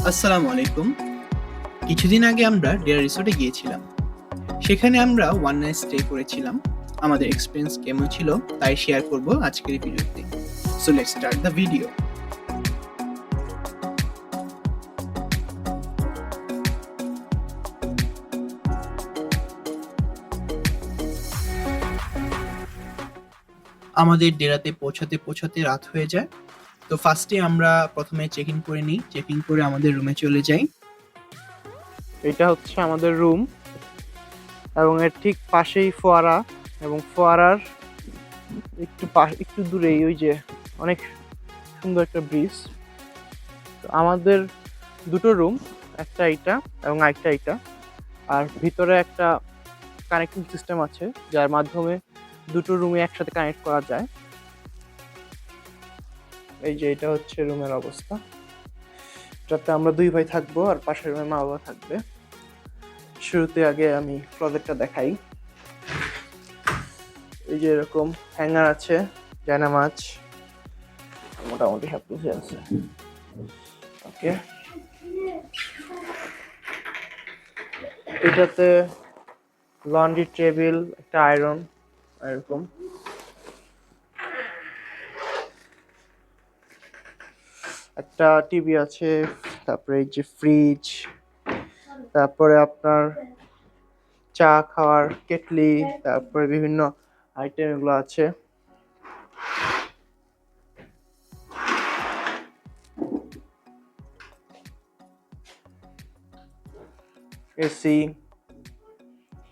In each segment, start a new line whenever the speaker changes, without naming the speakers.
আসসালামু আলাইকুম। কিছুদিন আগে আমরা ডেরা রিসোর্টে গিয়েছিলাম। সেখানে আমরা ওয়ান নাইট স্টে করেছিলাম। আমাদের এক্সপেরিয়েন্স কেমন ছিল তাই শেয়ার করব আজকের এই ভিডিওতে। So let's start the video. আমাদের ডেরাতে পৌঁছাতে পৌঁছাতে রাত হয়ে যায়। তো ফার্স্টে আমরা প্রথমে চেক ইন করে নিই। চেক ইন করে আমাদের রুমে চলে যাই।
এটা হচ্ছে আমাদের রুম এবং এর ঠিক পাশেই ফোয়ারা, এবং ফোয়ারার একটু দূরেই ওই যে অনেক সুন্দর একটা ব্রিজ। তো আমাদের দুটো রুম, একটা এইটা এবং আরেকটা এইটা, আর ভিতরে একটা কানেক্টিং সিস্টেম আছে যার মাধ্যমে দুটো রুমে একসাথে কানেক্ট করা যায়। এই যে এটা হচ্ছে রুমের অবস্থা। এটাতে আমরা দুই ভাই থাকবো আর পাশের রুমে মা বাবা থাকবে। শুরুতে আগে আমি ক্লোজেটটা দেখাই। এই যে এরকম হ্যাঙ্গার আছে, জায়নামাজ মোটামুটি সব কিছু আছে। ওকে, এটাতে লন্ড্রি টেবিল, একটা আয়রন, এরকম একটা টিভি আছে, তারপরে এই যে ফ্রিজ, তারপরে আপনার চা খাওয়ার কেটলি, তারপরে বিভিন্ন আইটেম এগুলো আছে। এসি,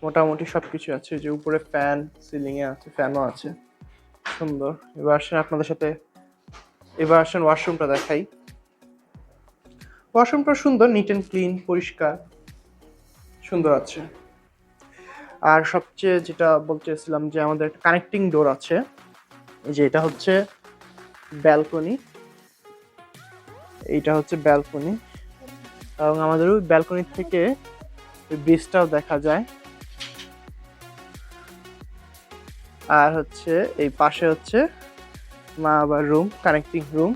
মোটামুটি সবকিছু আছে। যে উপরে ফ্যান, সিলিং এ আছে, ফ্যানও আছে, সুন্দর। এবার আসেন ওয়াশরুমটা দেখাই। ওয়াশরুমটা সুন্দর, নিট অ্যান্ড ক্লিন, পরিষ্কার, সুন্দর আছে। আর সবচেয়ে যেটা বলতেছিলাম যে আমাদের একটা কানেক্টিং ডোর আছে। এই যে এটা হচ্ছে ব্যালকনি, এইটা হচ্ছে ব্যালকনি, এবং আমাদের ওই ব্যালকনি থেকে ওই ব্রিজটাও দেখা যায়। আর হচ্ছে এই পাশে হচ্ছে মা বাবার রুম, কানেক্টিং রুম,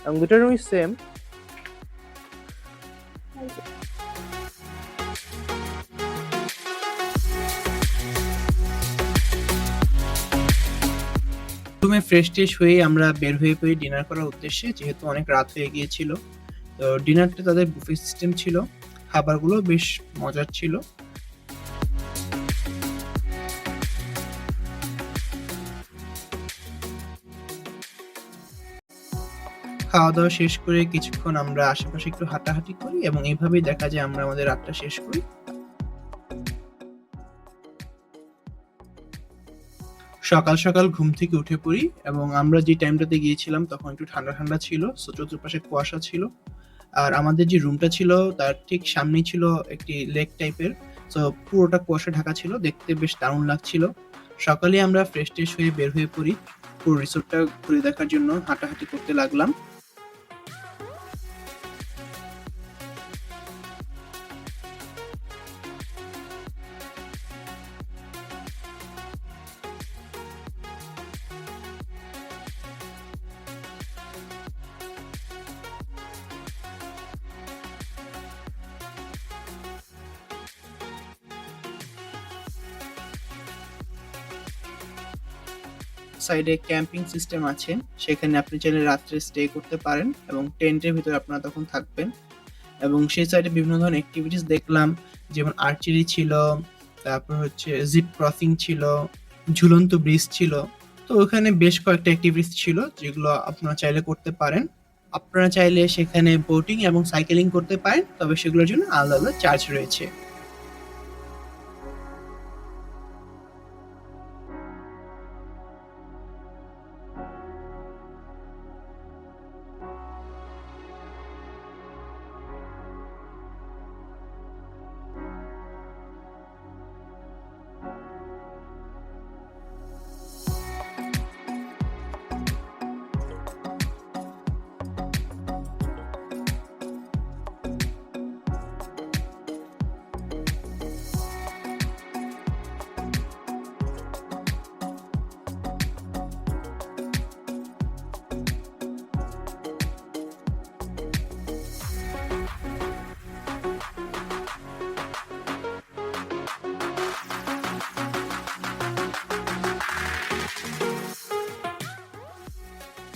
এবং দুটো রুমই সেম।
রুমে ফ্রেশ ট্রেশ হয়ে আমরা বের হয়ে পড়ি ডিনার করার উদ্দেশ্যে, যেহেতু অনেক রাত হয়ে গিয়েছিল। তো ডিনারটা তাদের বুফে সিস্টেম ছিল, খাবারগুলো বেশ মজার ছিল। খাওয়া দাওয়া শেষ করে কিছুক্ষণ আমরা আশেপাশে একটু হাঁটাহাঁটি করি এবং এইভাবেই দেখা যায় আমরা আমাদের রাতটা শেষ করি। সকাল সকাল ঘুম থেকে উঠে পড়ি এবং আমরা যে টাইমটাতে গিয়েছিলাম তখন একটু ঠান্ডা ঠান্ডা ছিল, সো চতুর্পাশে কুয়াশা ছিল। আর আমাদের যে রুমটা ছিল তার ঠিক সামনেই ছিল একটি লেক টাইপের, সো পুরোটা কুয়াশা ঢাকা ছিল, দেখতে বেশ দারুণ লাগছিল। সকালে আমরা ফ্রেশ ট্রেশ হয়ে বের হয়ে পড়ি, পুরো রিসোর্টটা ঘুরে দেখার জন্য হাঁটাহাঁটি করতে লাগলাম। সাইডে ক্যাম্পিং সিস্টেম আছে, সেখানে আপনি চাইলে রাত্রে স্টে করতে পারেন এবং টেন্টের ভিতরে আপনারা তখন থাকবেন। এবং সেই সাইডে বিভিন্ন ধরনের অ্যাক্টিভিটিস দেখলাম, যেমন আর্চারি ছিল, তারপর হচ্ছে জিপ ক্রসিং ছিল, ঝুলন্ত ব্রিজ ছিল। তো ওখানে বেশ কয়েকটা অ্যাক্টিভিটিস ছিল যেগুলো আপনারা চাইলে করতে পারেন। আপনারা চাইলে সেখানে বোটিং এবং সাইকেলিং করতে পারেন, তবে সেগুলোর জন্য আলাদা আলাদা চার্জ রয়েছে।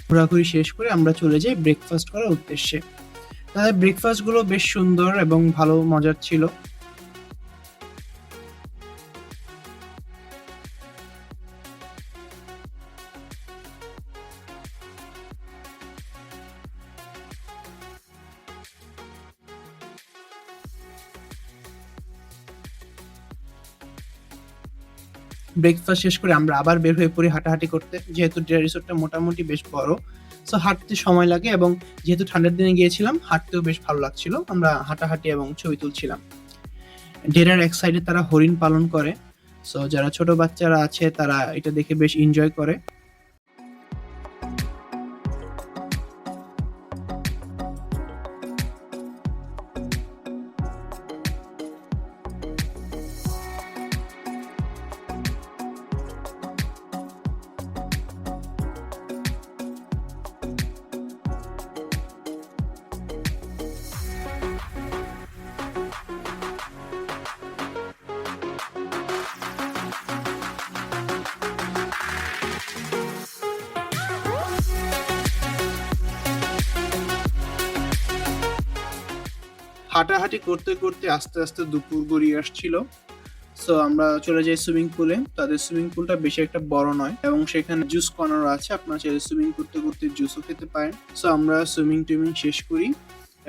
ঘোরাঘুরি শেষ করে আমরা চলে যাই ব্রেকফাস্ট করার উদ্দেশ্যে। তাদের ব্রেকফাস্টগুলো বেশ সুন্দর এবং ভালো মজার ছিল। ব্রেকফাস্ট শেষ করে আমরা আবার বের হয়ে পড়ি হাঁটাহাঁটি করতে। যেহেতু ডেরা রিসোর্টটা মোটামুটি বেশ বড়, সো হাঁটতে সময় লাগে এবং যেহেতু ঠান্ডার দিনে গিয়েছিলাম হাঁটতেও বেশ ভালো লাগছিল। আমরা হাঁটাহাঁটি এবং ছবি তুলছিলাম। ডেরার এক সাইডে তারা হরিণ পালন করে, সো যারা ছোট বাচ্চারা আছে তারা এটা দেখে বেশ এনজয় করে। হাঁটাহাঁটি করতে করতে আস্তে আস্তে দুপুর গড়িয়ে আসছিল। সো আমরা চলে যাই সুইমিং পুলে। তাদের সুইমিং পুলটা বেশি একটা বড় নয় এবং সেখানে জুস কর্নার আছে, আপনারা চাইলে সুইমিং করতে করতে জুসও খেতে পারেন। সো আমরা সুইমিং টুইমিং শেষ করি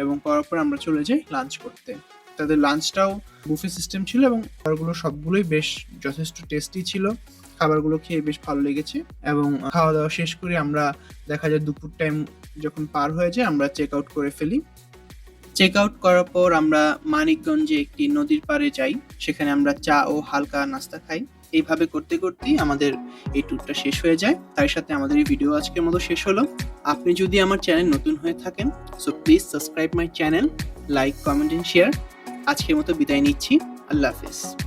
এবং করার পর আমরা চলে যাই লাঞ্চ করতে। তাদের লাঞ্চটাও বুফে সিস্টেম ছিল এবং খাবারগুলো সবগুলোই বেশ যথেষ্ট টেস্টি ছিল। খাবারগুলো খেয়ে বেশ ভালো লেগেছে এবং খাওয়া দাওয়া শেষ করে আমরা দেখা যায় দুপুর টাইম যখন পার হয়ে যায় আমরা চেক আউট করে ফেলি। চেক আউট করার পর আমরা মানিকগঞ্জে একটি নদীর পাড়ে যাই, সেখানে আমরা চা ও হালকা নাস্তা খাই। এইভাবে করতে করতেই আমাদের এই ট্যুরটা শেষ হয়ে যায়। তার সাথে আমাদের এই ভিডিও আজকের মতো শেষ হলো। আপনি যদি আমার চ্যানেল নতুন হয়ে থাকেন, so please subscribe my channel, like, comment and share. আজকের মতো বিদায় নিচ্ছি। আল্লাহ হাফেজ।